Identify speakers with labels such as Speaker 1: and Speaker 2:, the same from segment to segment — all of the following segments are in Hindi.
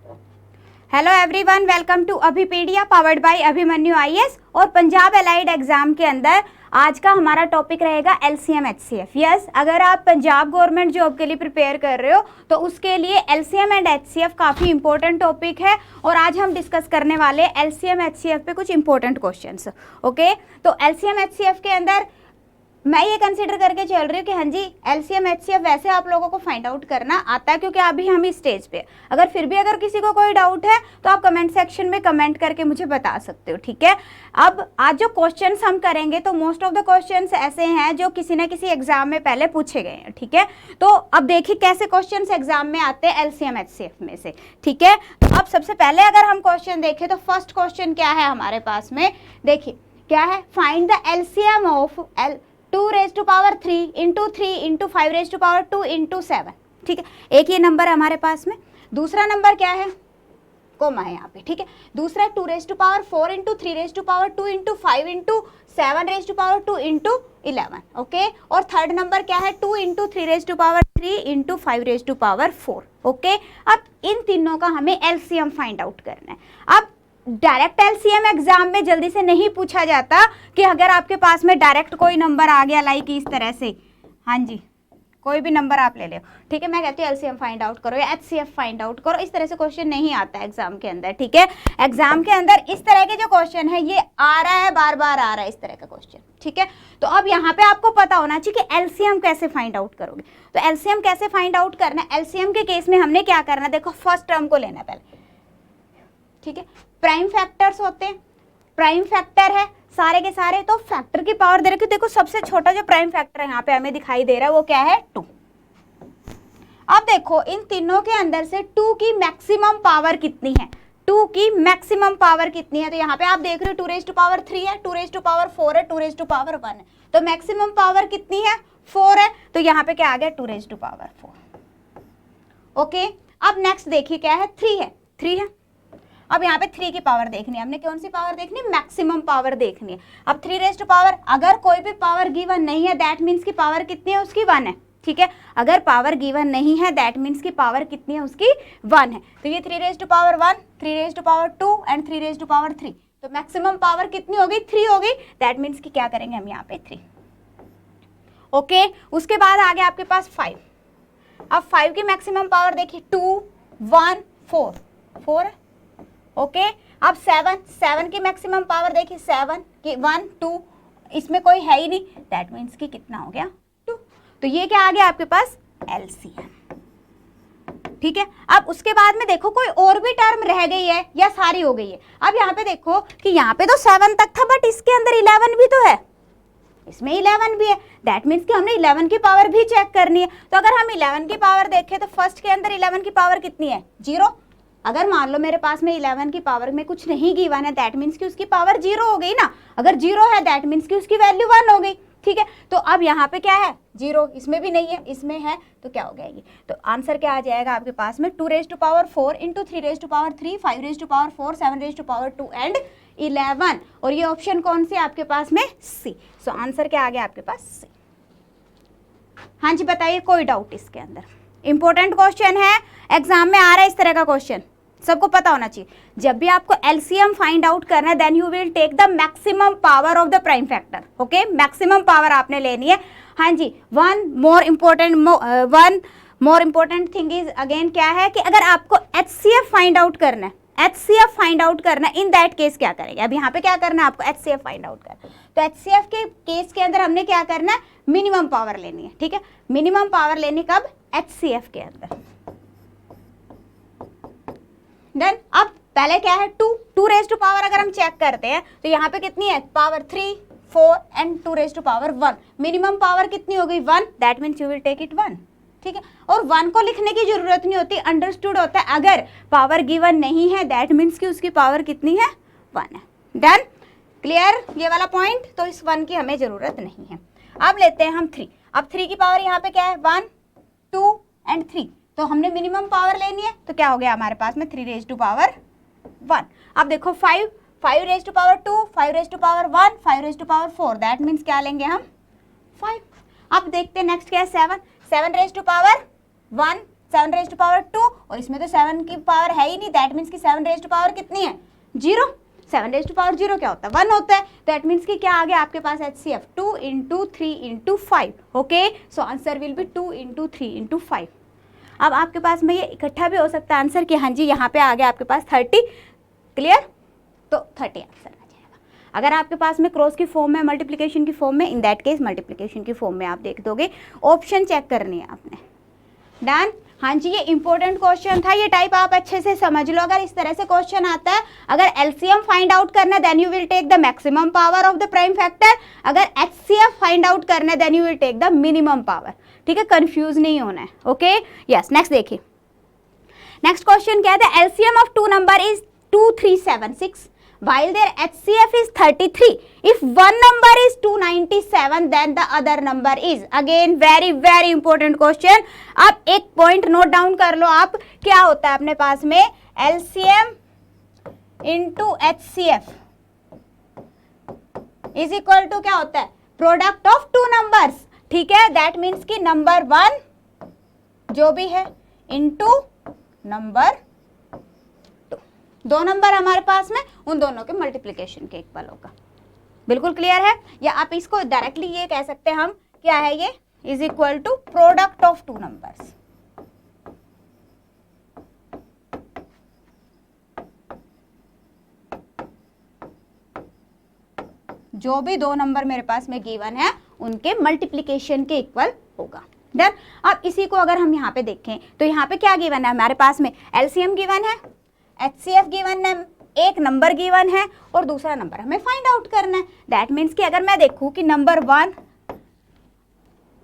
Speaker 1: Hello everyone, welcome to Abhipedia powered by Abhimanyu IAS. और पंजाब एलाइड एग्जाम के अंदर आज का हमारा टॉपिक रहेगा एलसीएम एचसीएफ। यस, अगर आप पंजाब गवर्नमेंट जॉब के लिए प्रिपेयर कर रहे हो तो उसके लिए एलसीएम एंड एचसीएफ काफ़ी इंपॉर्टेंट टॉपिक है। और आज हम डिस्कस करने वाले एलसीएम एचसीएफ पे कुछ इंपॉर्टेंट क्वेश्चंस। ओके, तो एलसीएम एचसीएफ के अंदर मैं ये कंसिडर करके चल रही हूँ कि हाँ जी, एलसीएम एचसीएफ वैसे आप लोगों को फाइंड आउट करना आता है, क्योंकि अभी हम इस स्टेज पे। अगर फिर भी अगर किसी को कोई डाउट है तो आप कमेंट सेक्शन में कमेंट करके मुझे बता सकते हो, ठीक है। अब आज जो क्वेश्चंस हम करेंगे तो मोस्ट ऑफ द क्वेश्चंस ऐसे हैं जो किसी न किसी एग्जाम में पहले पूछे गए हैं, ठीक है। तो अब देखिए कैसे क्वेश्चंस एग्जाम में आते हैं एलसीएम एचसीएफ में से, ठीक है। तो अब सबसे पहले अगर हम क्वेश्चन देखें तो फर्स्ट क्वेश्चन क्या है हमारे पास में, देखिए क्या है, find the LCM of 2 raised to power 3 into 3 into 5 raised to power 2 into 7, ठीक है। एक ये नंबर है हमारे पास में। दूसरा नंबर क्या है, कोमा है यहाँ पे, ठीक है। दूसरा 2 raised to power 4 into 3 raised to power 2 into 5 into 7 raised to power 2 into 11, okay. और थर्ड नंबर क्या है, 2 into 3 raised to power 3 into 5 raised to power 4, okay. अब इन तीनों का हमें एलसीएम फाइंड आउट करना है। अब डायरेक्ट एलसीएम एग्जाम में जल्दी से नहीं पूछा जाता कि अगर आपके पास में डायरेक्ट कोई नंबर आ गया लाइक इस तरह से, हाँ जी, कोई भी नंबर आप ले लो, ठीक है, मैं कहती हूँ एलसीएम फाइंड आउट करो या एचसीएफ फाइंड आउट करो। इस तरह से क्वेश्चन नहीं आता है एग्जाम के अंदर, ठीक है। एग्जाम के अंदर इस तरह के जो क्वेश्चन है ये आ रहा है, बार बार आ रहा है इस तरह का क्वेश्चन, ठीक है। तो अब यहाँ पे आपको पता होना चाहिए कि एलसीएम कैसे फाइंड आउट करोगे। तो एलसीएम कैसे फाइंड आउट करना है, एलसीएम के केस में हमने क्या करना है, देखो फर्स्ट टर्म को लेना पहले, ठीक है। प्राइम फैक्टर्स होते हैं, प्राइम फैक्टर है सारे के सारे, तो फैक्टर की पावर दे रखी, देखो सबसे छोटा जो प्राइम फैक्टर है यहाँ पे हमें दिखाई दे रहा है वो क्या है, 2। अब देखो इन तीनों के अंदर से 2 की मैक्सिमम पावर कितनी है, 2 की मैक्सिमम पावर कितनी है। तो यहाँ पे आप देख रहे हो 2 raised to power 3 है, 2 raised to power 4 है, 2 raised to power 1 है। तो मैक्सिमम पावर कितनी है, 4 है। तो यहाँ पे क्या आ गया, 2 raised to power 4, ओके। अब नेक्स्ट देखिए क्या है, 3 है, 3 है। अब यहाँ पे 3 की पावर देखनी है हमने, कौन सी पावर देखनी है, मैक्सिमम पावर देखनी है। अब 3 raised to power, अगर कोई भी पावर गिवन नहीं है दैट मीन्स की पावर कितनी है उसकी 1 है, ठीक है। अगर पावर गिवन नहीं है दैट मीन्स की पावर कितनी है उसकी 1 है। तो ये 3 raised to power 1, 3 raised to power 2 and 3 raised to power 3। तो मैक्सिमम पावर कितनी होगी, 3 होगी। दैट मीन्स की क्या करेंगे हम यहाँ पे 3, ओके। उसके बाद आ गया आपके पास 5। अब 5 की मैक्सिमम पावर देखिए 2, 1, 4, 4 है, ओके। अब 7 की मैक्सिमम पावर देखिए 7 की 1, 2, इसमें कोई है ही नहीं, दैट मीन्स कि कितना हो गया 2। तो ये क्या आ गया आपके पास, एलसीएम, ठीक है। अब उसके बाद में देखो कोई और भी टर्म रह गई है या सारी हो गई है। अब यहाँ पे देखो कि यहाँ पे तो 7 तक था बट इसके अंदर 11 भी तो है, इसमें 11 भी है, दैट मीन्स कि हमने 11 की पावर भी चेक करनी है। तो अगर हम 11 की पावर देखें तो फर्स्ट के अंदर 11 की पावर कितनी है, 0। अगर मान लो मेरे पास में 11 की पावर में कुछ नहीं गिवन है दैट मीन्स कि उसकी पावर 0 हो गई ना। अगर 0 है दैट मीन्स कि उसकी वैल्यू 1 हो गई, ठीक है। तो अब यहाँ पे क्या है, 0, इसमें भी नहीं है, इसमें है, तो क्या हो गया ये, तो आंसर क्या आ जाएगा आपके पास में 2 raised to power 4 into 3 raised to power 3, 5 raised to power 4, 7 raised to power 2 and 11। और ये ऑप्शन कौन सी आपके पास में, सी। सो आंसर क्या आ गया आपके पास, सी। हाँ जी बताइए, कोई डाउट इसके अंदर, इंपॉर्टेंट क्वेश्चन है, एग्जाम में आ रहा है इस तरह का क्वेश्चन, सबको पता होना चाहिए। जब भी आपको एलसीएम फाइंड आउट करना है then you will take the maximum power of the prime factor, okay. Maximum power आपने लेनी है, हाँ जी। One more important thing is again क्या है कि अगर आपको एचसीएफ फाइंड आउट करना है, एचसीएफ फाइंड आउट करना है, इन दैट केस क्या करेंगे, अब यहाँ पे क्या करना है आपको, एचसीएफ फाइंड आउट करना है। तो एचसीएफ के केस के अंदर हमने क्या करना है, मिनिमम पावर लेनी है, ठीक है। मिनिमम पावर लेनी कब, एचसीएफ के अंदर, डन। अब पहले क्या है, 2 raised to power अगर हम चेक करते हैं तो यहाँ पे कितनी है, power 3, 4 and 2 raised to power 1। Minimum power कितनी हो गई, 1, that means you will take it 1, ठीक है। और 1 को लिखने की जरूरत नहीं होती, अंडरस्टूड होता है। अगर पावर गिवन नहीं है दैट मीन्स कि उसकी पावर कितनी है, 1 है, डन, क्लियर ये वाला पॉइंट। तो इस 1 की हमें जरूरत नहीं है। अब लेते हैं हम 3। अब 3 की पावर यहाँ पे क्या है, 1, 2 एंड 3। तो हमने मिनिमम पावर लेनी है, तो क्या हो गया हमारे पास में 3 raised to power 1। अब देखो 5 raised to power 2, 5 raised to power 1, 5 raised to power 4, that means क्या लेंगे हम 5। अब देखते हैं नेक्स्ट क्या है, 7 raised to power 1, 7 raise to power 2 और इसमें तो 7 की पावर है ही नहीं, दैट मीन्स कि 7 रेज़ टू पावर कितनी है 0। 7 रेज़ टू पावर 0 क्या होता है 1 होता है, दैट मीन्स कि क्या आ गया आपके पास HCF 2 × 3 × 5। Okay, so answer will be 2 × 3 × 5। अब आपके पास में ये इकट्ठा भी हो सकता है आंसर कि हाँ जी यहाँ पे आ गया आपके पास 30, क्लियर, तो 30 आंसर आ जाएगा। अगर आपके पास में क्रॉस की फॉर्म में, मल्टीप्लिकेशन की फॉर्म में, इन दैट केस मल्टीप्लिकेशन की फॉर्म में आप देख दोगे, ऑप्शन चेक करनी है आपने। डन। हाँ जी, ये इंपॉर्टेंट क्वेश्चन था, ये टाइप आप अच्छे से समझ लो। अगर इस तरह से क्वेश्चन आता है, अगर एलसीएम फाइंड आउट करना है then you will take the maximum power of the prime factor, अगर एचसीएफ फाइंड आउट करना है then you will take the minimum power. ठीक है, कंफ्यूज नहीं होना है। ओके, यस, नेक्स्ट देखिए। नेक्स्ट क्वेश्चन क्या है, LCM of two number is 2376 while their HCF is 33. If one number is 297 then the other number is, again very very important question। अब एक पॉइंट नोट डाउन कर लो आप, क्या होता है अपने पास में LCM into HCF is equal to क्या होता है प्रोडक्ट ऑफ टू नंबर्स। ठीक है, दैट मीन्स कि नंबर 1 जो भी है इंटू नंबर 2, दो नंबर हमारे पास में, उन दोनों के मल्टीप्लिकेशन के इक्वल होगा। बिल्कुल क्लियर है, या आप इसको डायरेक्टली ये कह सकते हैं हम, क्या है ये, is equal to product of two numbers. जो भी दो नंबर मेरे पास में गिवन है उनके मल्टीप्लिकेशन के इक्वल होगा। डन। अब इसी को अगर हम यहाँ पे देखें तो यहाँ पे क्या गिवन है हमारे पास में, एलसीएम गिवन है, एचसीएफ गिवन है, एक नंबर गिवन है और दूसरा नंबर हमें फाइंड आउट करना है। दैट मीन्स कि अगर मैं देखूं कि नंबर 1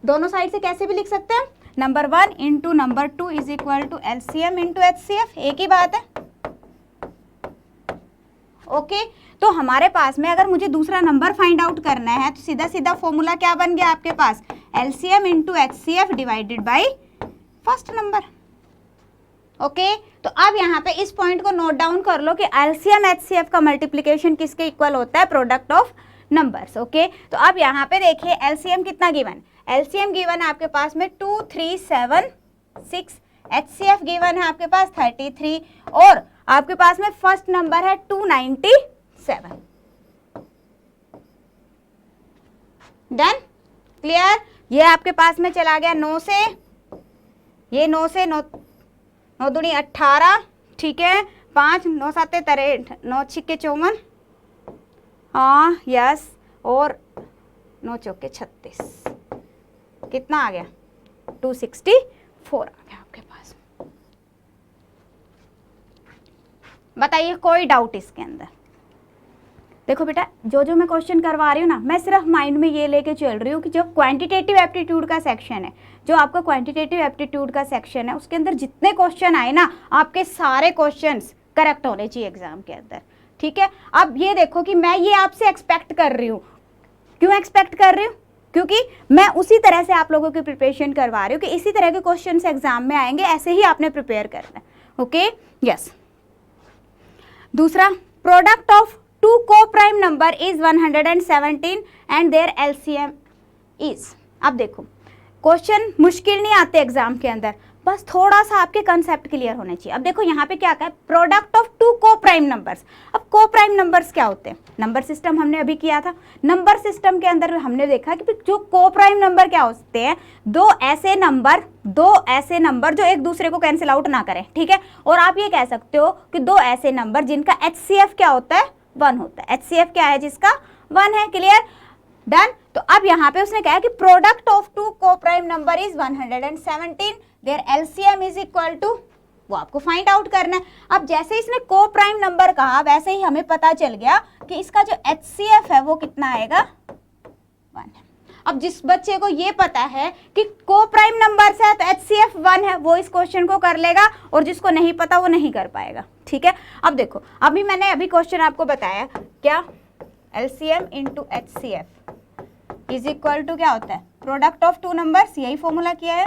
Speaker 1: दोनों साइड से कैसे भी लिख सकते हैं, number 1 into number 2 is equal to LCM into HCF, एक ही बात है। ओके, तो हमारे पास में अगर मुझे दूसरा नंबर फाइंड आउट करना है तो सीधा सीधा फॉर्मूला क्या बन गया आपके पास, LCM into HCF divided by first number. Okay, तो अब यहाँ पे इस पॉइंट को नोट डाउन कर लो कि एलसीएम एचसीएफ का मल्टीप्लिकेशन किसके इक्वल होता है, प्रोडक्ट ऑफ नंबर्स। ओके, तो अब यहाँ पे देखिए एलसीएम कितना गिवन, एलसीएम गिवन है आपके पास में 2376, एचसीएफ गिवन है आपके पास 33 और आपके पास में फर्स्ट नंबर है 297। Done, clear. ये आपके पास में चला गया 9 से, ये 9 से 9 दूनी 18, ठीक है, 5 9 7 63, 9 6 54, हाँ यस, और 9 चौके 36, कितना आ गया 264 आ गया आपके पास। बताइए कोई डाउट इसके अंदर। देखो बेटा, जो जो मैं क्वेश्चन करवा रही हूँ ना, मैं सिर्फ माइंड में ये लेके चल रही हूँ कि जो क्वांटिटेटिव एप्टीट्यूड का सेक्शन है, जो आपका क्वांटिटेटिव एप्टीट्यूड का सेक्शन है, उसके अंदर जितने क्वेश्चन आए ना, आपके सारे क्वेश्चंस करेक्ट होने चाहिए एग्जाम के अंदर। ठीक है, अब ये देखो कि मैं ये आपसे एक्सपेक्ट कर रही हूँ। क्यों एक्सपेक्ट कर रही हूँ, क्योंकि मैं उसी तरह से आप लोगों की प्रिपरेशन करवा रही हूँ कि इसी तरह के क्वेश्चन एग्जाम में आएंगे, ऐसे ही आपने प्रिपेयर करना है। Okay, yes. दूसरा, product of two coprime number is 117 and their LCM is. अब देखो, क्वेश्चन मुश्किल नहीं आते एग्जाम के अंदर, बस थोड़ा सा आपके कंसेप्ट क्लियर होने चाहिए। अब देखो यहाँ पे क्या कहा है, product of two coprime numbers. अब को-प्राइम नंबर्स क्या होते हैं, नंबर सिस्टम हमने अभी किया था, नंबर सिस्टम के अंदर हमने देखा कि जो को-प्राइम नंबर क्या होते हैं, दो ऐसे नंबर जो एक दूसरे को कैंसिल आउट ना करें। ठीक है, और आप ये कह सकते हो कि दो ऐसे नंबर जिनका एचसीएफ क्या होता है, 1 होता है। एचसीएफ क्या है, जिसका 1 है। Clear, done. तो अब यहाँ पे उसने कहा कि product of two coprime number is 117, their LCM is equal to, वो आपको फाइंड आउट करना है। अब जैसे इसने को-प्राइम नंबर कहा, वैसे ही हमें पता चल गया कि इसका जो एचसीएफ है वो कितना आएगा, 1 है। अब जिस बच्चे को ये पता है कि को-प्राइम नंबर है तो एचसीएफ 1 है, वो इस क्वेश्चन को कर लेगा, और जिसको नहीं पता वो नहीं कर पाएगा। ठीक है, अब देखो, मैंने क्वेश्चन आपको बताया क्या, LCM into HCF is equal to क्या होता है, प्रोडक्ट ऑफ टू नंबर्स, यही फॉर्मूला किया है।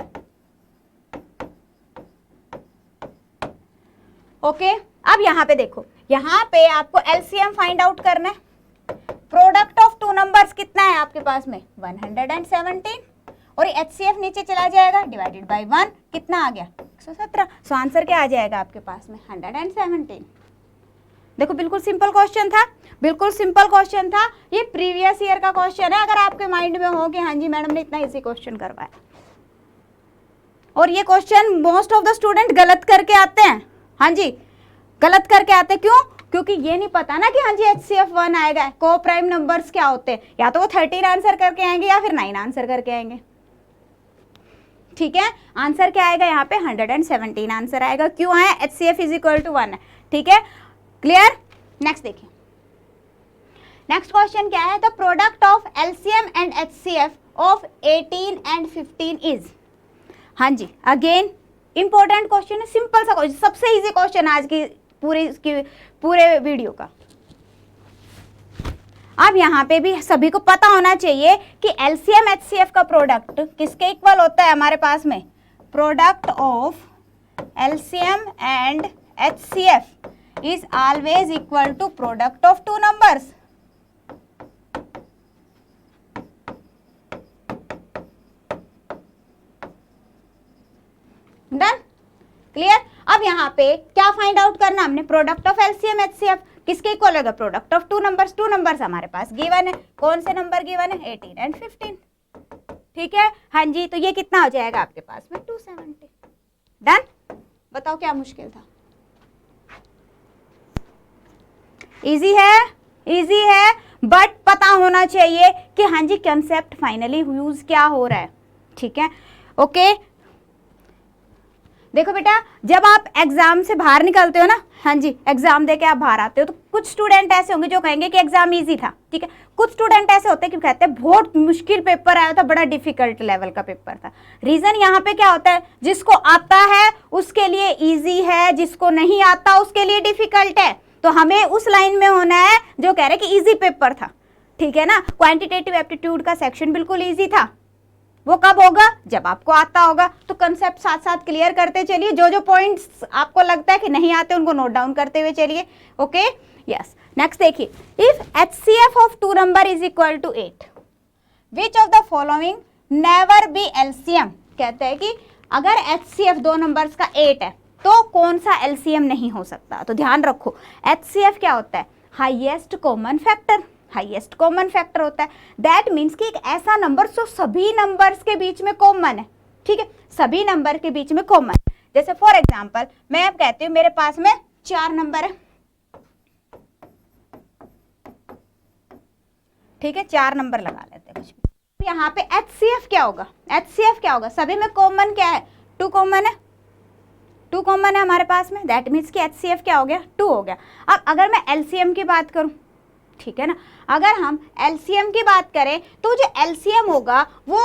Speaker 1: ओके, अब यहाँ पे देखो, यहाँ पे आपको एलसीएम फाइंड आउट करना है। प्रोडक्ट ऑफ टू नंबर्स कितना है आपके पास में, 117, और एचसीएफ नीचे चला जाएगा, डिवाइडेड बाय 1, कितना आ गया 117। सो आंसर क्या आ जाएगा आपके पास में 117। देखो बिल्कुल सिंपल क्वेश्चन था, बिल्कुल सिंपल क्वेश्चन था। ये प्रीवियस ईयर का क्वेश्चन है, अगर आपके माइंड में हो कि हाँ जी मैडम ने इतना इजी क्वेश्चन करवाया। और ये question most of the student गलत करके आते हैं। हाँ जी गलत करके आते हैं, क्यों? क्योंकि ये नहीं पता ना कि हाँ जी HCF 1 आएगा, को प्राइम नंबर्स क्या होते हैं। या तो वो 13 आंसर करके आएंगे या फिर 9 आंसर करके आएंगे। ठीक है, आंसर क्या आएगा यहाँ पे 117 आंसर आएगा। क्यों आया? HCF इज इक्वल टू 1 है। ठीक है, क्लियर। नेक्स्ट देखिए, नेक्स्ट क्वेश्चन क्या है? The product of LCM and HCF of 18 and 15 is. हाँ जी अगेन इंपॉर्टेंट क्वेश्चन है, सिंपल सा क्वेश्चन, सबसे इजी क्वेश्चन आज की पूरे वीडियो का। अब यहाँ पे भी सभी को पता होना चाहिए कि LCM HCF का प्रोडक्ट किसके इक्वल होता है हमारे पास में? Product of LCM and HCF is always equal to product of two numbers. Done, clear. अब यहाँ पे क्या फाइंड आउट करना हमने? प्रोडक्ट ऑफ LCM HCF किसके इक्वल होगा? Product of two numbers. Two numbers हमारे पास गिवन है, कौन से नंबर गिवन है? 18 एंड 15। ठीक है, हाँ जी, तो ये कितना हो जाएगा आपके पास में? 270। डन, बताओ क्या मुश्किल था? इजी है, इजी है, बट पता होना चाहिए कि हाँ जी कंसेप्ट फाइनली यूज क्या हो रहा है। ठीक है, ओके। देखो बेटा, जब आप एग्जाम से बाहर निकलते हो ना, हाँ जी एग्जाम देके आप बाहर आते हो, तो कुछ स्टूडेंट ऐसे होंगे जो कहेंगे कि एग्जाम इजी था। ठीक है, कुछ स्टूडेंट ऐसे होते हैं कि कहते हैं बहुत मुश्किल पेपर आया था, बड़ा डिफिकल्ट लेवल का पेपर था। रीजन यहाँ पे क्या होता है? जिसको आता है उसके लिए इजी है, जिसको नहीं आता उसके लिए डिफिकल्ट है। तो हमें उस लाइन में होना है जो कह रहे कि इजी पेपर था। ठीक है ना, क्वांटिटेटिव एप्टीट्यूड का सेक्शन बिल्कुल इजी था। वो कब होगा? जब आपको आता होगा। तो कंसेप्ट साथ साथ क्लियर करते चलिए, जो जो पॉइंट्स आपको लगता है कि नहीं आते उनको नोट डाउन करते हुए चलिए। Okay, yes. नेक्स्ट देखिए, if HCF of two number is equal to 8, which of the following never be LCM। कहते हैं कि अगर HCF दो नंबर्स का 8 है तो कौन सा LCM नहीं हो सकता? तो ध्यान रखो, HCF क्या होता है? Highest common factor. Highest common factor होता है, दैट मीन्स कि एक ऐसा नंबर जो सभी नंबर्स के बीच में कॉमन है। ठीक है, सभी नंबर के बीच में कॉमन। जैसे फॉर एग्जांपल मैं अब कहती हूँ मेरे पास में 4 नंबर है। ठीक है, 4 नंबर लगा लेते हैं कुछ भी। यहाँ पे HCF क्या होगा? HCF क्या होगा? सभी में कॉमन क्या है? 2 कॉमन है। 2 कॉमन है हमारे पास में, दैट मीन्स कि HCF क्या हो गया? 2 हो गया। अब अगर मैं LCM की बात करूं, ठीक है ना, अगर हम LCM की बात करें तो जो LCM होगा वो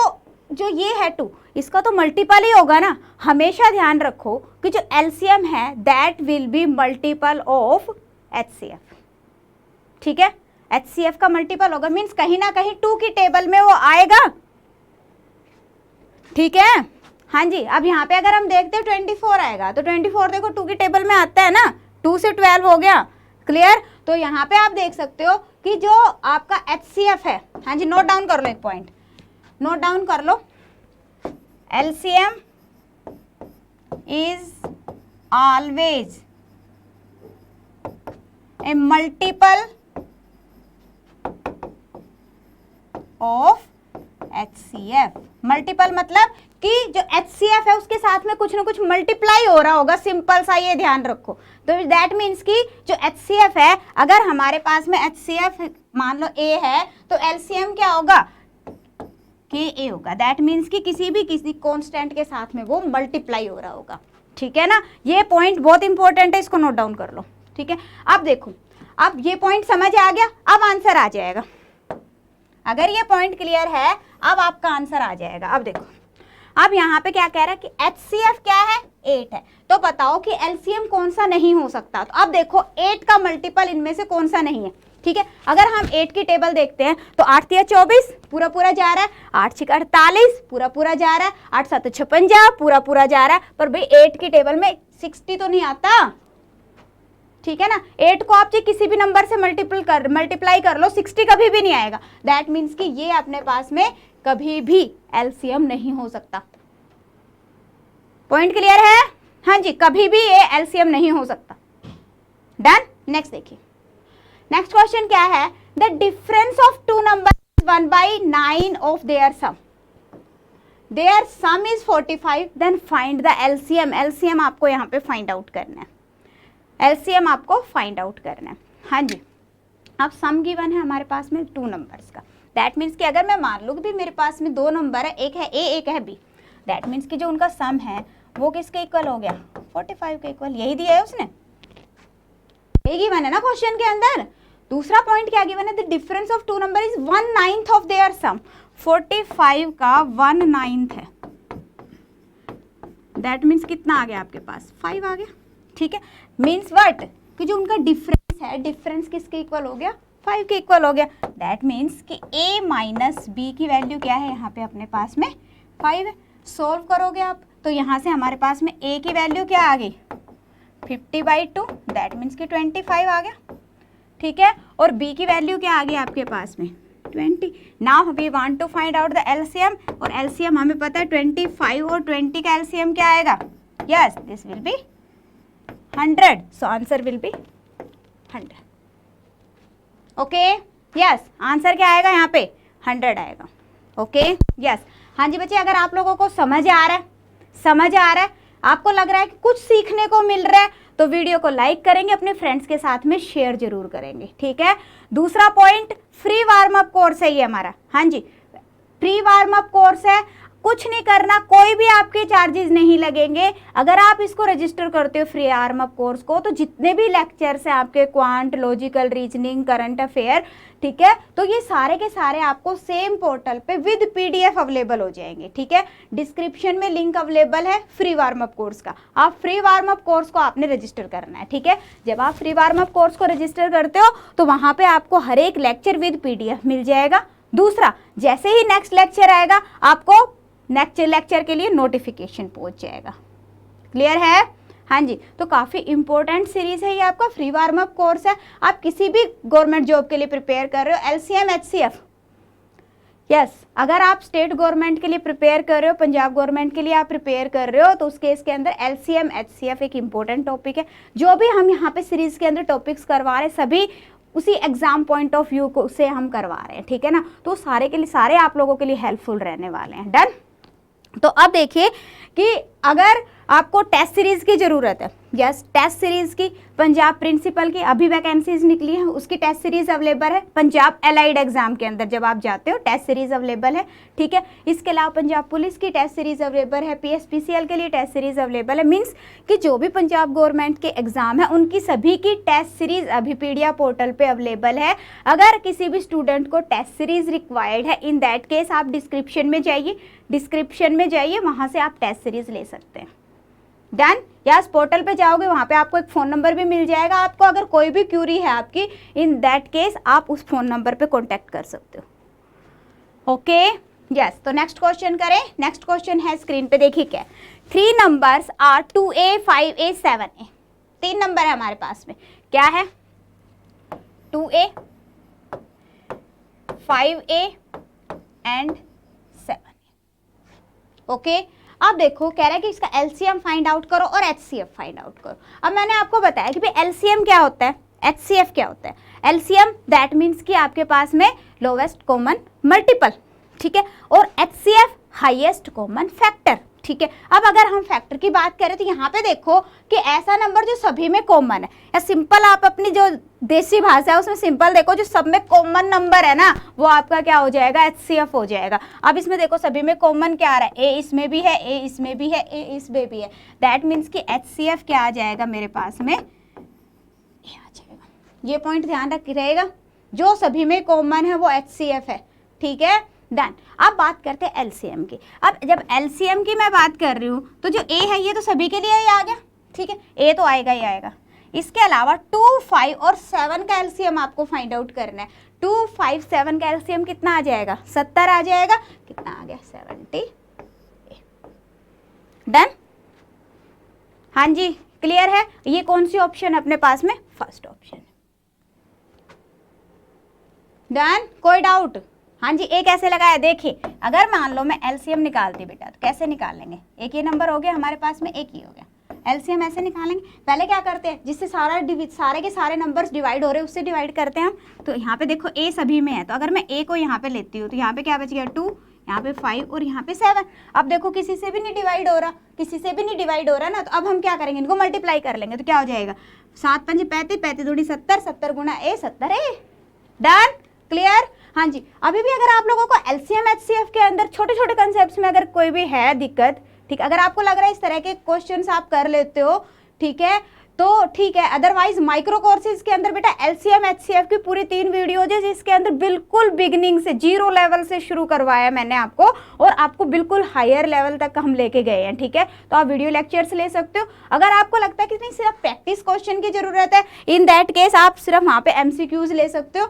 Speaker 1: जो ये है 2, इसका तो मल्टीपल ही होगा ना। हमेशा ध्यान रखो कि जो LCM है that will be multiple of HCF। ठीक है, HCF का मल्टीपल होगा, मीन्स कहीं ना कहीं 2 की टेबल में वो आएगा। ठीक है, हाँ जी। अब यहाँ पे अगर हम देखते हैं 24 आएगा, तो 24 देखो 2 की टेबल में आता है ना, 2 से 12 हो गया। क्लियर। तो यहाँ पे आप देख सकते हो कि जो आपका HCF है, हाँ जी नोट डाउन कर लो, एक पॉइंट नोट डाउन कर लो, LCM is always a multiple of HCF। Multiple मतलब कि जो HCF है उसके साथ में कुछ ना कुछ मल्टीप्लाई हो रहा होगा, सिंपल सा ये ध्यान रखो। तो दैट मीन्स कि जो HCF है, अगर हमारे पास में HCF मान लो A है तो LCM क्या होगा? KA होगा। दैट मीन्स कि किसी कांस्टेंट के साथ में वो मल्टीप्लाई हो रहा होगा। ठीक है ना, ये पॉइंट बहुत इंपॉर्टेंट है, इसको नोट डाउन कर लो। ठीक है, अब देखो, अब ये पॉइंट समझ आ गया, अब आंसर आ जाएगा। अगर ये पॉइंट क्लियर है अब आपका आंसर आ जाएगा। अब देखो, अब यहाँ पे क्या कह रहा है कि HCF क्या है? 8 है। तो बताओ कि LCM कौन सा नहीं हो सकता? तो अब देखो 8 का मल्टीपल इनमें से कौन सा नहीं है? ठीक है, अगर हम 8 की टेबल देखते हैं तो 8 तिया 24 पूरा पूरा जा रहा है, 8 छिक 48 पूरा पूरा जा रहा है, 8 7 56 पूरा पूरा जा रहा है, पर भाई 8 की टेबल में 60 तो नहीं आता। ठीक है ना, 8 को आप किसी भी नंबर से मल्टीप्लाई कर लो, 60 कभी भी नहीं आएगा। दैट मीन्स कि ये अपने पास में कभी भी LCM नहीं हो सकता। पॉइंट क्लियर है? हाँ जी, कभी भी ये एलसीएम नहीं हो सकता। डन। नेक्स्ट देखिए, नेक्स्ट क्वेश्चन क्या है, the difference of two number 1/9 of their sum, their sum is 45, then find the LCM. LCM आपको यहाँ पे फाइंड आउट करना है, एलसीएम आपको फाइंड आउट करना है। हाँ जी, अब सम गिवन है हमारे पास में टू नंबर्स का, दैट मीन्स कि अगर मैं मान लूँ कि भी मेरे पास में दो नंबर है, एक है ए एक है बी, दैट मीन्स कि जो उनका सम है वो किसके इक्वल हो गया, 45 के इक्वल। यही दिया है उसने, यही गिवन है ना क्वेश्चन के अंदर। दूसरा पॉइंट क्या गिवन है, the difference of two number is 1/9 of their sum, 45 का 1/9 है, दैट मीन्स कितना आ गया आपके पास, 5 आ गया। ठीक है, मीन्स व्हाट, कि जो उनका डिफरेंस है, डिफरेंस किसके इक्वल हो गया, 5 के इक्वल हो गया। दैट मीन्स कि a माइनस बी की वैल्यू क्या है यहाँ पे अपने पास में 5 है। सोल्व करोगे आप तो यहाँ से हमारे पास में a की वैल्यू क्या आ गई, 50/2, दैट मीन्स कि 25 आ गया। ठीक है, और b की वैल्यू क्या आ गई आपके पास में 20। Now we want to find out the LCM, और एलसीएम हमें पता है 25 और 20 का एलसीएम क्या आएगा, yes this will be 100, so answer will be 100। Okay, yes answer क्या आएगा यहाँ पे 100 आएगा। ओके यस, हाँ जी बच्चे, अगर आप लोगों को समझ आ रहा है, समझ आ रहा है, आपको लग रहा है कि कुछ सीखने को मिल रहा है, तो वीडियो को लाइक करेंगे, अपने फ्रेंड्स के साथ में शेयर जरूर करेंगे। ठीक है, दूसरा point, free warm up course है ये हमारा। हाँ जी, फ्री वार्म अप कोर्स है, कुछ नहीं करना, कोई भी आपके चार्जेस नहीं लगेंगे। अगर आप इसको रजिस्टर करते हो फ्री वार्म अप कोर्स को, तो जितने भी लेक्चर्स हैं आपके quant, logical reasoning, current affair, ठीक है, तो ये सारे के सारे आपको सेम पोर्टल पे विद पीडीएफ अवेलेबल हो जाएंगे। ठीक है, डिस्क्रिप्शन में लिंक अवेलेबल है फ्री वार्म अप कोर्स का, आप फ्री वार्म अप कोर्स को आपने रजिस्टर करना है। ठीक है, जब आप फ्री वार्म अप कोर्स को रजिस्टर करते हो तो वहां पे आपको हर एक लेक्चर विद पीडीएफ मिल जाएगा। दूसरा, जैसे ही नेक्स्ट लेक्चर आएगा आपको नेक्स्ट लेक्चर के लिए नोटिफिकेशन पहुंच जाएगा। क्लियर है? हाँ जी, तो काफ़ी इंपॉर्टेंट सीरीज है ये, आपका फ्री वार्म अप कोर्स है। आप किसी भी गवर्नमेंट जॉब के लिए प्रिपेयर कर रहे हो, एलसीएम एचसीएफ, यस, अगर आप स्टेट गवर्नमेंट के लिए प्रिपेयर कर रहे हो, पंजाब गवर्नमेंट के लिए आप प्रिपेयर कर रहे हो, तो उस केस के अंदर एलसीएम एचसीएफ एक इंपॉर्टेंट टॉपिक है। जो भी हम यहाँ पे सीरीज के अंदर टॉपिक्स करवा रहे हैं, सभी उसी एग्जाम पॉइंट ऑफ व्यू को से हम करवा रहे हैं। ठीक है ना, तो सारे के लिए, सारे आप लोगों के लिए हेल्पफुल रहने वाले हैं। डन। तो अब देखिए कि अगर आपको टेस्ट सीरीज की ज़रूरत है, यस, टेस्ट सीरीज की पंजाब प्रिंसिपल की अभी वैकेंसीज निकली है, उसकी टेस्ट सीरीज अवेलेबल है। पंजाब एलाइड एग्जाम के अंदर जब आप जाते हो टेस्ट सीरीज अवेलेबल है। ठीक है, इसके अलावा पंजाब पुलिस की टेस्ट सीरीज अवेलेबल है, पीएसपीसीएल के लिए टेस्ट सीरीज अवेलेबल है। मीन्स कि जो भी पंजाब गवर्नमेंट के एग्जाम है उनकी सभी की टेस्ट सीरीज अभी पीडिया पोर्टल पे अवेलेबल है। अगर किसी भी स्टूडेंट को टेस्ट सीरीज रिक्वायर्ड है, इन दैट केस आप डिस्क्रिप्शन में जाइए, वहाँ से आप टेस्ट सीरीज ले सकते हैं। डन। यस, पोर्टल पे जाओगे, वहाँ पे आपको एक फ़ोन नंबर भी मिल जाएगा। आपको अगर कोई भी क्यूरी है आपकी, इन दैट केस आप उस फोन नंबर पे कांटेक्ट कर सकते हो। ओके यस, तो नेक्स्ट क्वेश्चन करें। नेक्स्ट क्वेश्चन है स्क्रीन पे, देखिए क्या, 3 numbers are 2A 5A 7A। 3 number है हमारे पास में, क्या है 2A 5A and 7A। Okay, अब देखो कह रहा है कि इसका एलसीएम फाइंड आउट करो और एचसीएफ फाइंड आउट करो। अब मैंने आपको बताया कि भाई एलसीएम क्या होता है, एचसीएफ क्या होता है। एलसीएम दैट मीन्स कि आपके पास में लोवेस्ट कॉमन मल्टीपल, ठीक है, और एचसीएफ हाईएस्ट कॉमन फैक्टर। ठीक है, अब अगर हम फैक्टर की बात करें तो यहाँ पे देखो कि ऐसा नंबर जो सभी में कॉमन है, या सिंपल आप अपनी जो देसी भाषा है उसमें सिंपल देखो, जो सब में कॉमन नंबर है ना, वो आपका क्या हो जाएगा, एचसीएफ हो जाएगा। अब इसमें देखो सभी में कॉमन क्या आ रहा है, ए इसमें भी है, ए इसमें भी है, ए इसमें भी है, दैट मीन्स कि एचसीएफ क्या आ जाएगा मेरे पास में, ये आ जाएगा। ये पॉइंट ध्यान रखिएगा, जो सभी में कॉमन है वो एचसीएफ है। ठीक है, डन। अब बात करते हैं एलसीएम की। अब जब एलसीएम की मैं बात कर रही हूँ तो जो ए है ये तो सभी के लिए ही आ गया। ठीक है, ए तो आएगा ही आएगा। इसके अलावा 2, 5 और 7 का एलसीएम आपको फाइंड आउट करना है। 2, 5, 7 का एलसीएम कितना आ जाएगा, 70 आ जाएगा। कितना आ गया, 70। डन। हाँ जी, क्लियर है। ये कौन सी ऑप्शन अपने पास में, फर्स्ट ऑप्शन। डन, कोई डाउट? हाँ जी, ए कैसे लगाया, देखिए अगर मान लो मैं एलसीएम निकालती बेटा, तो कैसे निकाल लेंगे, एक ही नंबर हो गया हमारे पास में, एक ही हो गया। एलसीएम ऐसे निकालेंगे, पहले क्या करते हैं, जिससे सारे के सारे नंबर्स डिवाइड हो रहे हैं उससे डिवाइड करते हैं हम। तो यहाँ पे देखो ए सभी में है, तो अगर मैं ए को यहाँ पे लेती हूँ तो यहाँ पे क्या बच गया 2, यहाँ पे 5 और यहाँ पे 7। अब देखो किसी से भी नहीं डिवाइड हो रहा, किसी से भी नहीं डिवाइड हो रहा ना, तो अब हम क्या करेंगे, इनको मल्टीप्लाई कर लेंगे। तो क्या हो जाएगा 7 पंजे 35, 35 दूनी 70, 70 गुना ए 70 है। Done, clear. हाँ जी, अभी भी अगर आप लोगों को एलसीएम एचसीएफ के अंदर छोटे छोटे कंसेप्ट्स में अगर कोई भी है दिक्कत, ठीक, अगर आपको लग रहा है इस तरह के क्वेश्चंस आप कर लेते हो, ठीक है, तो ठीक है। अदरवाइज माइक्रो कोर्सेज के अंदर बेटा एलसीएम एचसीएफ की पूरी 3 वीडियोज है, जिसके अंदर बिल्कुल बिगिनिंग से 0 लेवल से शुरू करवाया मैंने आपको, और आपको बिल्कुल हायर लेवल तक हम लेके गए हैं, ठीक है। तो आप वीडियो लेक्चर्स ले सकते हो। अगर आपको लगता है कि नहीं सिर्फ प्रैक्टिस क्वेश्चन की जरूरत है, इन दैट केस आप सिर्फ वहाँ पे एमसीक्यूज ले सकते हो,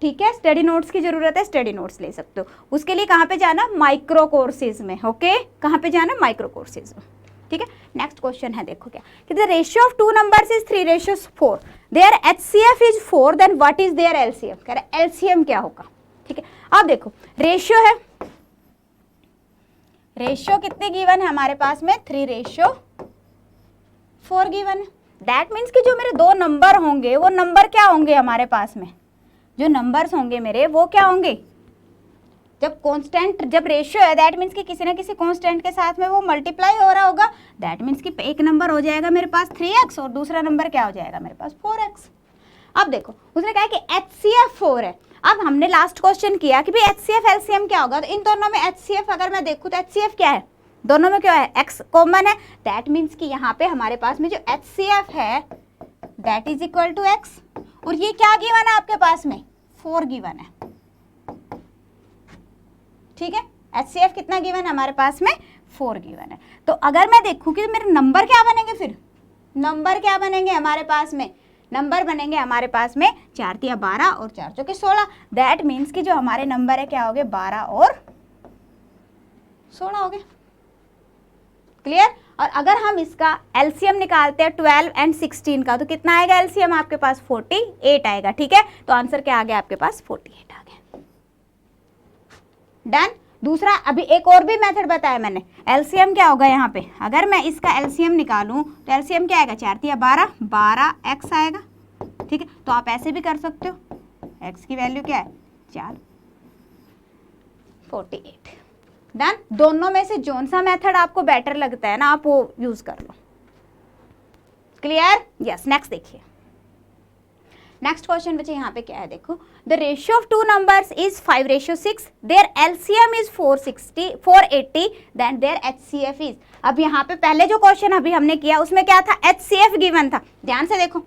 Speaker 1: ठीक है। स्टडी नोट्स की जरूरत है, स्टडी नोट्स ले सकते हो। उसके लिए कहाँ पे जाना, माइक्रो कोर्सेज में, ओके, कहाँ पे जाना, माइक्रो कोर्सेज में, ठीक है। नेक्स्ट क्वेश्चन है, देखो क्या कि the ratio of 2 numbers is 3:4, their HCF is 4, then what is their LCM. कह रहे एलसीएम क्या होगा, ठीक है। अब देखो रेशियो है, रेशियो कितने गिवन है हमारे पास में, 3:4 गिवन है। दैट मीन्स कि जो मेरे 2 नंबर होंगे वो नंबर क्या होंगे हमारे पास में, जो नंबर्स होंगे मेरे वो क्या होंगे, जब कांस्टेंट, जब रेशियो है दैट मीन्स कि किसी ना किसी कांस्टेंट के साथ में वो मल्टीप्लाई हो रहा होगा। दैट मीन्स कि एक नंबर हो जाएगा मेरे पास 3x और दूसरा नंबर क्या हो जाएगा मेरे पास 4x। अब देखो उसने कहा कि HCF 4 है। अब हमने लास्ट क्वेश्चन किया कि भाई HCF LCM क्या होगा, तो इन दोनों में HCF अगर मैं देखूँ तो HCF क्या है, दोनों में क्या है, x कॉमन है। दैट मीन्स कि यहाँ पे हमारे पास में जो HCF है that is equal to x, और ये क्या गिवन है आपके पास में, 4 गिवन है, ठीक है। HCF कितना गिवन है हमारे पास में, 4 गिवन है। तो अगर मैं देखूं कि मेरे नंबर क्या बनेंगे, फिर नंबर क्या बनेंगे हमारे पास में, नंबर बनेंगे हमारे पास में 4 तिया 12 और 4 चौके 16। दैट मीन्स कि जो हमारे नंबर है क्या हो गए, 12 और 16 हो गए, क्लियर। और अगर हम इसका एलसीएम निकालते हैं 12 एंड 16 का, तो कितना आएगा एलसीएम आपके पास, 48 आएगा, ठीक है। तो आंसर क्या आ गया आपके पास, 48 आ गया। डन। दूसरा अभी एक और भी मेथड बताया मैंने, एलसीएम क्या होगा यहाँ पे, अगर मैं इसका एलसीएम निकालूं तो एलसीएम क्या आएगा, 4 तिया 12, 12x आएगा, ठीक है। तो आप ऐसे भी कर सकते हो, x की वैल्यू क्या है 4, 48। डन। दोनों में से जोन सा मेथड आपको बेटर लगता है ना, आप वो यूज कर लो, क्लियर। यस, नेक्स्ट देखिए, नेक्स्ट क्वेश्चन बच्चे यहाँ पे क्या है, देखो the ratio of 2 numbers is 5:6, their LCM is 480, then their HCF is. अब यहाँ पे पहले जो क्वेश्चन अभी हमने किया उसमें क्या था, एचसीएफ गिवन था। ध्यान से देखो,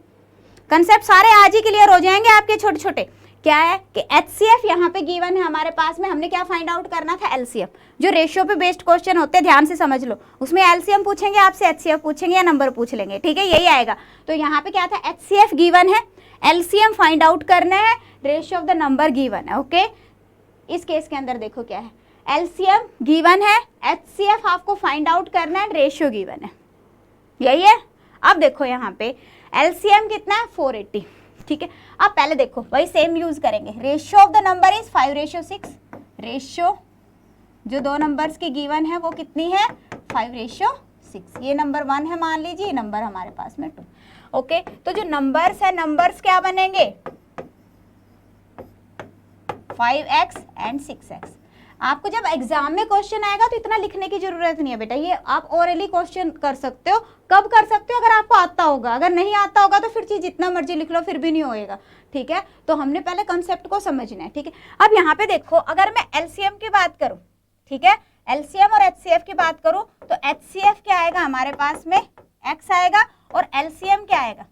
Speaker 1: कंसेप्ट सारे आज ही क्लियर हो जाएंगे आपके छोटे छोटे। क्या है कि एचसीएफ यहाँ पे गिवन है हमारे पास में, हमने क्या फाइंड आउट करना था, एलसीएम। जो रेशियो पे बेस्ड क्वेश्चन होते हैं ध्यान से समझ लो, उसमें एलसीएम पूछेंगे आपसे, एचसीएफ पूछेंगे या नंबर पूछ लेंगे, ठीक है, यही आएगा। तो यहाँ पे क्या था, एचसीएफ गिवन है, एलसीएम फाइंड आउट करना है, ratio of the number given है, ओके। इस केस के अंदर देखो क्या है, एलसीएम गिवन है, एचसीएफ आपको फाइंड आउट करना है, रेशियो गिवन है, यही है। अब देखो यहाँ पे एलसीएम कितना है, 480, ठीक है। अब पहले देखो वही सेम यूज करेंगे, ratio of the number is 5:6, ratio जो 2 नंबर्स की गिवन है वो कितनी है, 5:6। ये नंबर 1 है मान लीजिए, नंबर हमारे पास में 2, ओके। तो जो नंबर्स है, नंबर्स क्या बनेंगे, 5x एंड 6x। आपको जब एग्जाम में क्वेश्चन आएगा तो इतना लिखने की जरूरत नहीं है बेटा, ये आप ओरली क्वेश्चन कर सकते हो। कब कर सकते हो, अगर आपको आता होगा, अगर नहीं आता होगा तो फिर चीज जितना मर्जी लिख लो फिर भी नहीं होएगा, ठीक है। तो हमने पहले कंसेप्ट को समझना है, ठीक है। अब यहाँ पे देखो, अगर मैं एलसीएम की बात करूं, ठीक है, एलसीएम और एचसीएफ की बात करूं तो एचसीएफ क्या आएगा हमारे पास में, x आएगा, और एलसीएम क्या आएगा,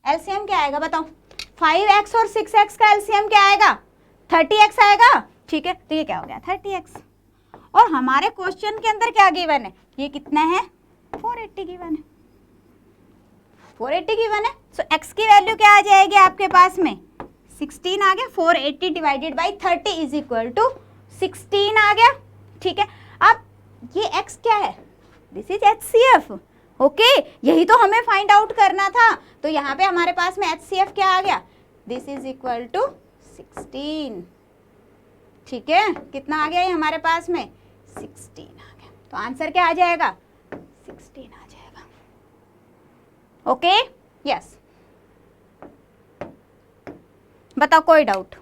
Speaker 1: एलसीएम क्या आएगा बताओ, 5x और 6x का एलसीएम क्या आएगा, 30x आएगा, ठीक है। तो ये क्या हो गया, 30x। और हमारे क्वेश्चन के अंदर क्या गिवन है, ये कितना है, 480 गिवन है, 480 गिवन है। सो x की वैल्यू क्या आ जाएगी आपके पास में, 16 आ गया। 480 divided by 30 is equal to 16 आ गया, ठीक है। अब ये x क्या है, दिस इज HCF, ओके। यही तो हमें फाइंड आउट करना था। तो यहाँ पे हमारे पास में HCF क्या आ गया, दिस इज इक्वल टू 16, ठीक है। कितना आ गया ये हमारे पास में, 16 आ गया। तो आंसर क्या आ जाएगा, 16 आ जाएगा, ओके यस, बताओ कोई डाउट?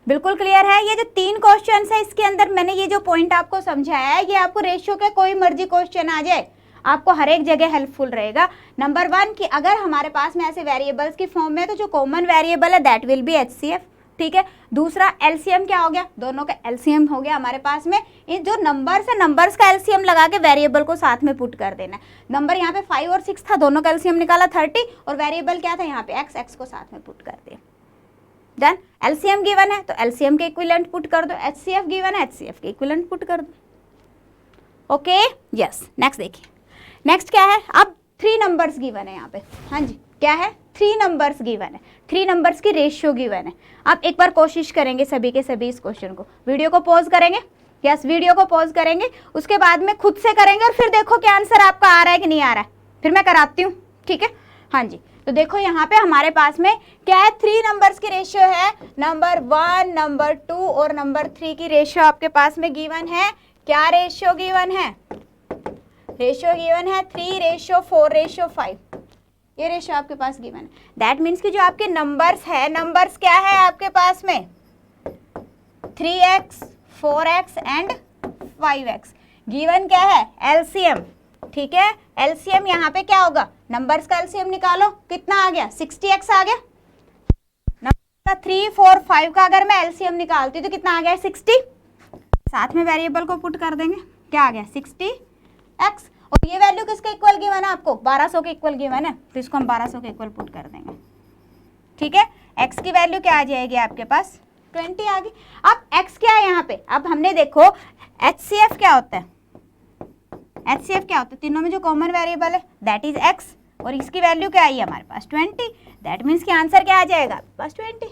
Speaker 1: बिल्कुल क्लियर है। ये जो 3 क्वेश्चन है इसके अंदर मैंने ये जो पॉइंट आपको समझाया है, ये आपको रेशियो के कोई मर्जी क्वेश्चन आ जाए आपको हर एक जगह हेल्पफुल रहेगा। नंबर 1 कि अगर हमारे पास में ऐसे वेरिएबल्स की फॉर्म में तो जो कॉमन वेरिएबल है दैट विल बी एचसीएफ, ठीक है। दूसरा एलसीएम क्या हो गया, दोनों का एलसीएम हो गया हमारे पास में। इन जो नंबर्स है नंबर्स का एलसीएम लगा के वेरिएबल को साथ में पुट कर देना है। नंबर यहाँ पे 5 और 6 था, दोनों का एलसीएम निकाला 30 और वेरिएबल क्या था यहाँ पे एक्स, एक्स को साथ में पुट कर दिया। डन। एलसीएम गिवन है तो एलसीएम के इक्विवेलेंट पुट कर दो, एचसीएफ गिवन है एचसीएफ के इक्विवेलेंट पुट कर दो। ओके यस, नेक्स्ट देखिए। नेक्स्ट क्या है, अब 3 नंबर्स गिवन है यहाँ पे। हाँ जी क्या है, 3 नंबर्स गिवन है, 3 नंबर्स की रेशियो गिवन है। आप एक बार कोशिश करेंगे सभी के सभी इस क्वेश्चन को, वीडियो को पॉज करेंगे, यस वीडियो को पॉज करेंगे, उसके बाद में खुद से करेंगे और फिर देखो क्या आंसर आपका आ रहा है कि नहीं आ रहा है, फिर मैं कराती हूँ, ठीक है। हाँ जी तो देखो यहाँ पे हमारे पास में क्या है, 3 नंबर्स की रेशियो है, नंबर 1, नंबर 2 और नंबर 3 की रेशियो आपके पास में गिवन है। क्या रेशियो गिवन है, रेशियो गिवन है 3:4:5, ये रेशियो आपके पास गिवन है। दैट मीन्स कि जो आपके नंबर्स है, नंबर्स क्या है आपके पास में 3x 4x and 5x। Given क्या है एलसीएम, ठीक है। एलसीएम यहाँ पे क्या होगा, नंबर्स का एलसीएम निकालो, कितना आ गया 60x आ गया। नंबर का 3 4 5 का अगर मैं एलसीएम निकालती हूँ तो कितना आ गया 60, साथ में वेरिएबल को पुट कर देंगे, क्या आ गया 60x। और ये वैल्यू किसके इक्वल गिवन है आपको, 1200 के इक्वल गिवन है, तो इसको हम 1200 के इक्वल पुट कर देंगे, ठीक है। x की वैल्यू क्या आ जाएगी आपके पास 20 आ गई। अब x क्या है यहाँ पे, अब हमने देखो HCF क्या होता है, HCF क्या होता है, तीनों में जो कॉमन वेरिएबल है दैट इज x और इसकी वैल्यू क्या आई है हमारे पास 20, दैट मीन्स कि आंसर क्या आ जाएगा आपके पास 20।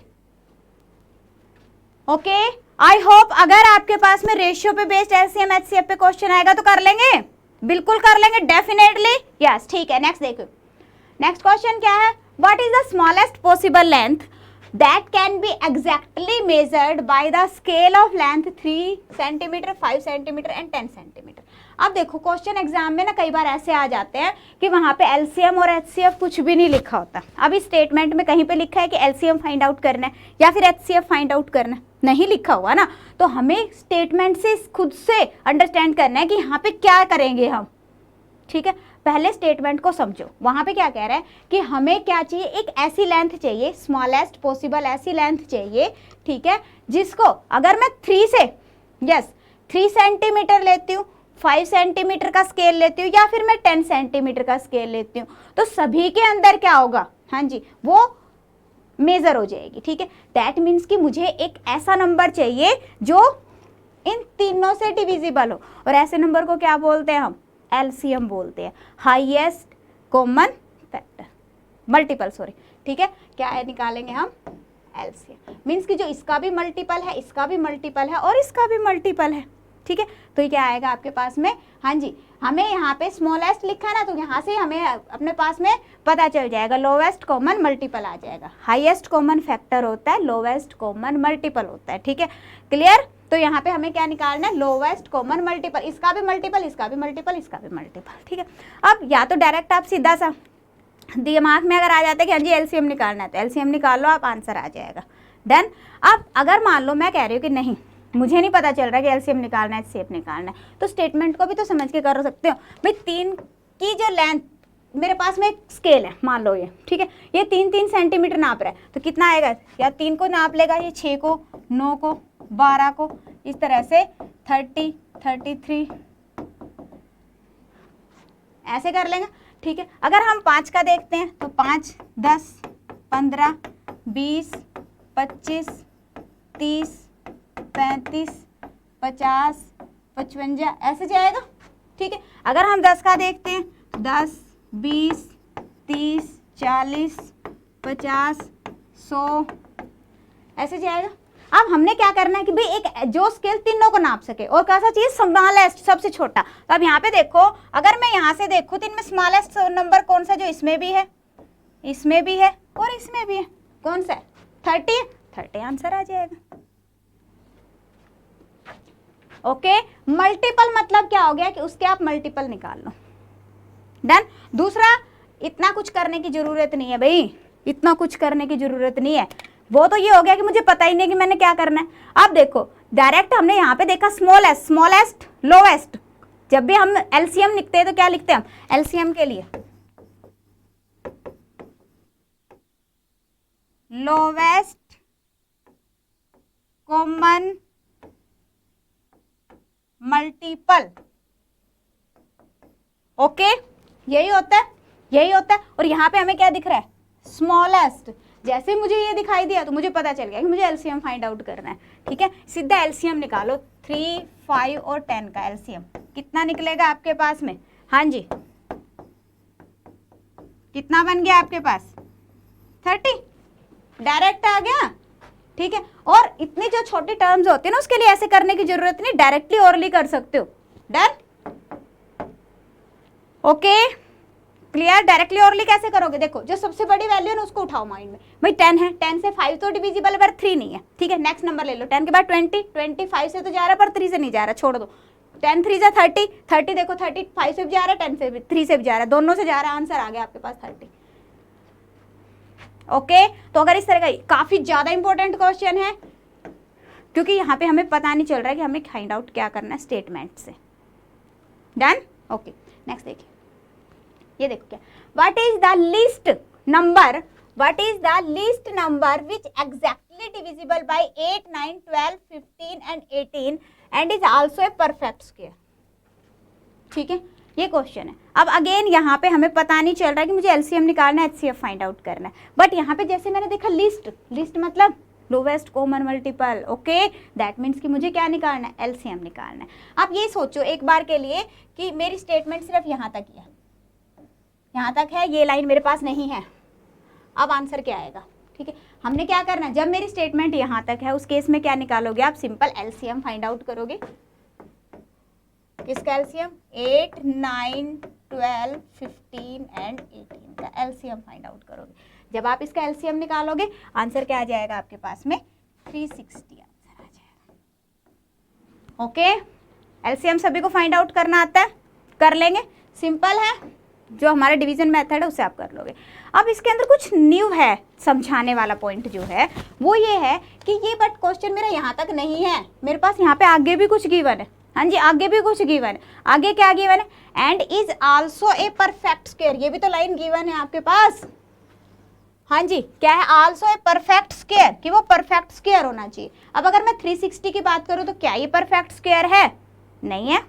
Speaker 1: ओके आई होप अगर आपके पास में रेशियो पे बेस्ड एलसीएम एचसीएफ पे क्वेश्चन आएगा तो कर लेंगे, बिल्कुल कर लेंगे डेफिनेटली, यस ठीक है। नेक्स्ट देखो, नेक्स्ट क्वेश्चन क्या है, what is the smallest possible length that can be exactly measured by the scale of length 3 cm, 5 cm and 10 cm। अब देखो क्वेश्चन एग्जाम में ना कई बार ऐसे आ जाते हैं कि वहां पे एलसीएम और एचसीएफ कुछ भी नहीं लिखा होता। अब इस स्टेटमेंट में कहीं पे लिखा है कि एलसीएम फाइंड आउट करना है या फिर एचसीएफ फाइंड आउट करना है, नहीं लिखा हुआ ना, तो हमें स्टेटमेंट से खुद से अंडरस्टैंड करना है कि यहाँ पे क्या करेंगे हम, ठीक है। पहले स्टेटमेंट को समझो, वहां पे क्या कह रहा है कि हमें क्या चाहिए, एक ऐसी लेंथ चाहिए, स्मॉलेस्ट पॉसिबल ऐसी लेंथ चाहिए, ठीक है, जिसको अगर मैं 3 से 3 सेंटीमीटर लेती हूँ, 5 सेंटीमीटर का स्केल लेती हूँ या फिर मैं 10 सेंटीमीटर का स्केल लेती हूँ तो सभी के अंदर क्या होगा, हाँ जी वो मेजर हो जाएगी, ठीक है। दैट मीन्स कि मुझे एक ऐसा नंबर चाहिए जो इन तीनों से डिविजिबल हो, और ऐसे नंबर को क्या बोलते हैं हम, एलसीएम बोलते हैं, highest common factor, multiple sorry, ठीक है। क्या है निकालेंगे हम एलसीएम, मीन्स कि जो इसका भी मल्टीपल है, इसका भी मल्टीपल है और इसका भी मल्टीपल है, ठीक है। तो ये क्या आएगा आपके पास में, हाँ जी हमें यहाँ पे स्मॉलेस्ट लिखा है ना, तो यहाँ से हमें अपने पास में पता चल जाएगा लोवेस्ट कॉमन मल्टीपल आ जाएगा। हाईएस्ट कॉमन फैक्टर होता है, लोवेस्ट कॉमन मल्टीपल होता है, ठीक है क्लियर। तो यहाँ पे हमें क्या निकालना है, लोवेस्ट कॉमन मल्टीपल, इसका भी मल्टीपल, इसका भी मल्टीपल, इसका भी मल्टीपल, ठीक है। अब या तो डायरेक्ट आप सीधा सा दिमाग में अगर आ जाता है कि हाँ जी एलसीएम निकालना है तो एलसीएम निकाल लो, आप आंसर आ जाएगा, डन। अब अगर मान लो मैं कह रही हूँ कि नहीं मुझे नहीं पता चल रहा कि एलसीएम निकालना है एचसीएफ निकालना है, तो स्टेटमेंट को भी तो समझ के कर सकते हो भाई। 3 की जो लेंथ मेरे पास में एक स्केल है, मान लो ये, ठीक है, ये 3 सेंटीमीटर नाप रहा है तो कितना आएगा, या 3 को नाप लेगा, ये 6 को, 9 को, 12 को, इस तरह से 30 33 ऐसे कर लेंगे, ठीक है। अगर हम 5 का देखते हैं तो 5 10 15 20 25 30 35 50 55 ऐसे जाएगा, ठीक है। अगर हम 10 का देखते हैं 10 20 30 40 50 100 ऐसे जाएगा। अब हमने क्या करना है कि भाई एक जो स्केल तीनों को नाप सके और कैसा चाहिए, स्मॉलेस्ट सबसे छोटा। तो अब यहाँ पे देखो, अगर मैं यहाँ से देखूँ तो इनमें स्मॉलेस्ट नंबर कौन सा, जो इसमें भी है, इसमें भी है और इसमें भी है, कौन सा है 30, 30 आंसर आ जाएगा। ओके मल्टीपल मतलब क्या हो गया कि उसके आप मल्टीपल निकाल लो, डन। दूसरा इतना कुछ करने की जरूरत नहीं है भाई, इतना कुछ करने की जरूरत नहीं है। वो तो ये हो गया कि मुझे पता ही नहीं कि मैंने क्या करना है। अब देखो डायरेक्ट हमने यहाँ पे देखा स्मॉलेस्ट लोवेस्ट। जब भी हम एलसीएम लिखते हैं तो क्या लिखते हैं हम एलसीएम के लिए लोवेस्ट कॉमन मल्टीपल। ओके यही होता है, यही होता है। और यहाँ पे हमें क्या दिख रहा है स्मॉलेस्ट। जैसे मुझे ये दिखाई दिया तो मुझे पता चल गया कि मुझे एलसीएम फाइंड आउट करना है। ठीक है, सीधा एलसीएम निकालो 3, 5 और 10 का एलसीएम कितना निकलेगा आपके पास में। हाँ जी कितना बन गया आपके पास 30, डायरेक्ट आ गया। ठीक है, और इतनी जो छोटी टर्म्स होती है ना उसके लिए ऐसे करने की जरूरत नहीं, डायरेक्टली ओरली कर सकते हो। Done, okay clear. Directly orally कैसे करोगे, देखो जो सबसे बड़ी वैल्यू है ना उसको उठाओ माइंड में। भाई 10 है, 10 से 5 तो डिविजिबल है पर 3 नहीं है। ठीक है, नेक्स्ट नंबर ले लो। 10 के बाद 20, 25 से तो जा रहा है पर 3 से नहीं जा रहा, छोड़ दो। 10 3 से 30, 30 देखो 30 5 से भी जा रहा है, 10 से भी 3 से भी जा रहा है, दोनों से जा रहा है, आंसर आ गया आपके पास 30। ओके तो अगर इस तरह का काफी ज्यादा इंपॉर्टेंट क्वेश्चन है क्योंकि यहाँ पे हमें पता नहीं चल रहा है कि हमें फाइंड आउट क्या करना है स्टेटमेंट से। डन, ओके नेक्स्ट देखिए, ये देखो क्या, what is the least number, what is the least number which exactly divisible by 8, 9, 12, 15 and 18 and is also a perfect square. ठीक है, ये क्वेश्चन है। अब अगेन यहाँ पे हमें पता नहीं चल रहा है कि मुझे एलसीएम निकालना है, एचसीएफ फाइंड आउट करना है। बट यहाँ पे जैसे मैंने देखा लिस्ट, लिस्ट मतलब lowest common multiple. Okay that means कि मुझे क्या निकालना है एलसीएम निकालना है। आप ये सोचो एक बार के लिए कि मेरी स्टेटमेंट सिर्फ यहाँ तक ही है, यहाँ तक है, ये लाइन मेरे पास नहीं है। अब आंसर क्या आएगा। ठीक है, हमने क्या करना है, जब मेरी स्टेटमेंट यहाँ तक है उस केस में क्या निकालोगे आप, सिंपल एलसीएम फाइंड आउट करोगे। किसका एलसीएम 8, 9, 12, 15 एंड 18 का एलसीएम फाइंड आउट करोगे। जब आप इसका एलसीएम निकालोगे आंसर क्या आ जाएगा आपके पास में 360 आंसर आ जाएगा। ओके एलसीएम सभी को फाइंड आउट करना आता है, कर लेंगे, सिंपल है। जो हमारा डिवीजन मेथड है उससे आप कर लोगे। अब इसके अंदर कुछ न्यू है, समझाने वाला पॉइंट जो है वो ये है कि ये बट क्वेश्चन मेरा यहाँ तक नहीं है, मेरे पास यहाँ पे आगे भी कुछ गिवन है। हाँ जी आगे भी कुछ गिवन है, आगे क्या गिवन है, and is also a perfect square. ये भी तो लाइन गिवन है आपके पास। हाँ जी क्या है, आल्सो ए परफेक्ट स्क्वायर, कि वो परफेक्ट स्क्वायर होना चाहिए। अब अगर मैं 360 की बात करूँ तो क्या ये परफेक्ट स्क्वायर है, नहीं है,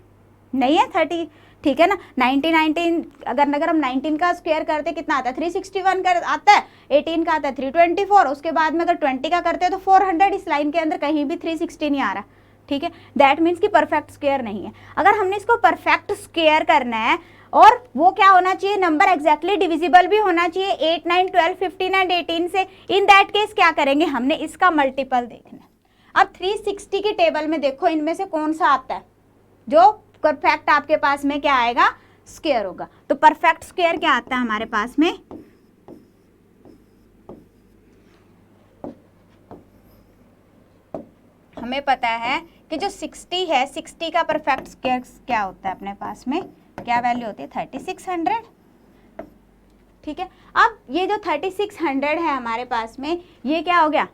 Speaker 1: नहीं है 30। ठीक है ना, 19 अगर हम 19 का स्क्वायर करते कितना आता है 361 का आता है, 18 का आता है 324, उसके बाद में अगर 20 का करते हैं तो 400। इस लाइन के अंदर कहीं भी 360 नहीं आ रहा। ठीक है, दैट मीन्स कि परफेक्ट स्क्वायर नहीं है। अगर हमने इसको परफेक्ट स्क्वायर करना है और वो क्या होना चाहिए, नंबर एग्जैक्टली डिविजिबल भी होना चाहिए 8, 9, 12, 15 एंड 18 से। इन दैट केस क्या करेंगे, हमने इसका मल्टीपल देखना है। अब 360 की टेबल में देखो इनमें से कौन सा आता है जो परफेक्ट आपके पास में क्या आएगा, स्क्वायर होगा। तो परफेक्ट स्क्वायर क्या आता है हमारे पास में, हमें पता है कि जो 60 है, 60 का परफेक्ट स्क्वायर क्या होता है अपने पास में, क्या वैल्यू होती है 3600। ठीक है, अब ये जो 3600 है हमारे पास में, ये क्या हो गया,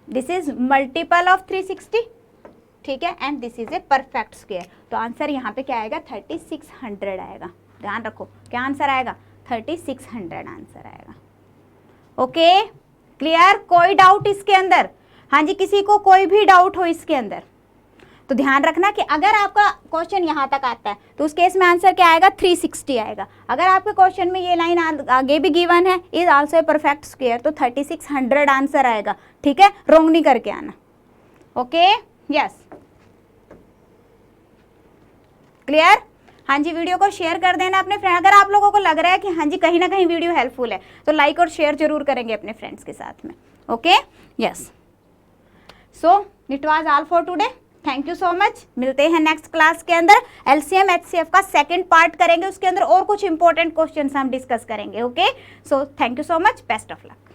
Speaker 1: दिस इज मल्टीपल ऑफ 360। ठीक है, and this is a perfect square. तो आंसर यहाँ पे क्या आएगा 3600 आएगा। ध्यान रखो क्या आंसर आएगा 3600 आंसर आएगा। ओके क्लियर, कोई डाउट इसके अंदर। हाँ जी किसी को कोई भी डाउट हो इसके अंदर तो ध्यान रखना कि अगर आपका क्वेश्चन यहाँ तक आता है तो उस केस में आंसर क्या आएगा 360 आएगा। अगर आपके क्वेश्चन में ये लाइन आगे भी गिवन है is also a perfect square तो 3600 आंसर आएगा। ठीक है, रॉन्ग नहीं करके आना। Okay yes clear. हाँ जी वीडियो को शेयर कर देना अपने फ्रेंड। अगर आप लोगों को लग रहा है कि हाँ जी कहीं ना कहीं वीडियो हेल्पफुल है तो लाइक और शेयर जरूर करेंगे अपने फ्रेंड्स के साथ में। Okay yes, so it was all for today, thank you so much. मिलते हैं नेक्स्ट क्लास के अंदर, एलसीएम एचसीएफ का सेकंड पार्ट करेंगे, उसके अंदर और कुछ इंपॉर्टेंट क्वेश्चंस हम डिस्कस करेंगे। Okay so thank you so much, best of luck.